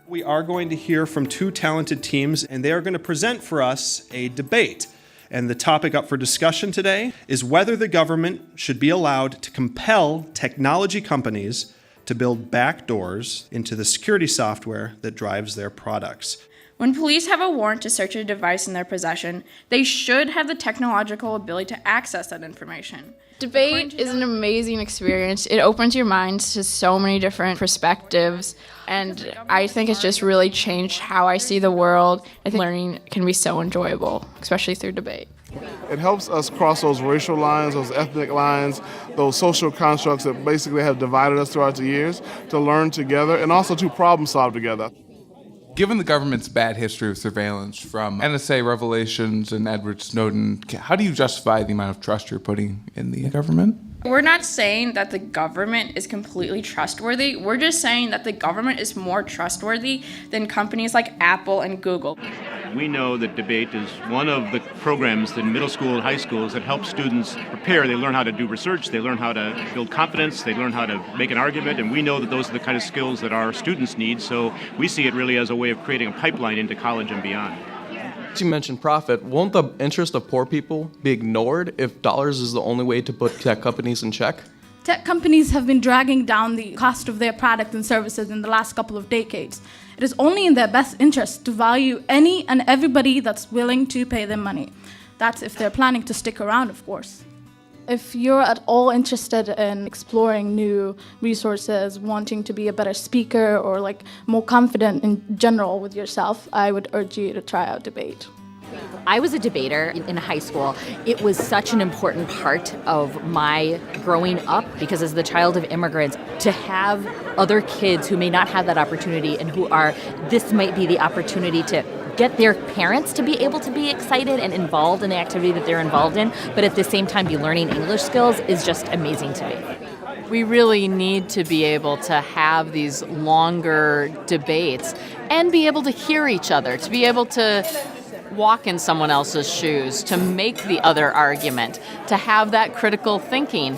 We are going to hear from two talented teams, and they are going to present for us a debate. And the topic up for discussion today is whether the government should be allowed to compel technology companies to build backdoors into the security software that drives their products. When police have a warrant to search a device in their possession, they should have the technological ability to access that information. Debate is an amazing experience. It opens your mind to so many different perspectives, and I think it's just really changed how I see the world. I think learning can be so enjoyable, especially through debate. It helps us cross those racial lines, those ethnic lines, those social constructs that basically have divided us throughout the years, to learn together and also to problem solve together. Given the government's bad history of surveillance from NSA revelations and Edward Snowden, how do you justify the amount of trust you're putting in the government? We're not saying that the government is completely trustworthy. We're just saying that the government is more trustworthy than companies like Apple and Google. We know that debate is one of the programs in middle school and high schools that helps students prepare. They learn how to do research, they learn how to build confidence, they learn how to make an argument, and we know that those are the kind of skills that our students need, so we see it really as a way of creating a pipeline into college and beyond. You mentioned profit. Won't the interest of poor people be ignored if dollars is the only way to put tech companies in check? Tech companies have been dragging down the cost of their product and services in the last couple of decades. It is only in their best interest to value any and everybody that's willing to pay them money. That's if they're planning to stick around, of course. If you're at all interested in exploring new resources, wanting to be a better speaker or more confident in general with yourself, I would urge you to try out debate. I was a debater in high school. It was such an important part of my growing up because as the child of immigrants, to have other kids who may not have that opportunity and this might be the opportunity to get their parents to be able to be excited and involved in the activity that they're involved in, but at the same time be learning English skills is just amazing to me. We really need to be able to have these longer debates and be able to hear each other, to be able to walk in someone else's shoes, to make the other argument, to have that critical thinking.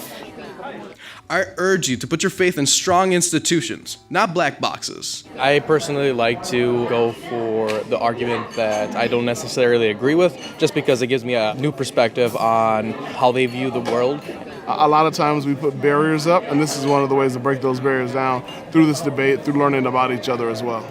I urge you to put your faith in strong institutions, not black boxes. I personally like to go for the argument that I don't necessarily agree with, just because it gives me a new perspective on how they view the world. A lot of times we put barriers up, and this is one of the ways to break those barriers down through this debate, through learning about each other as well.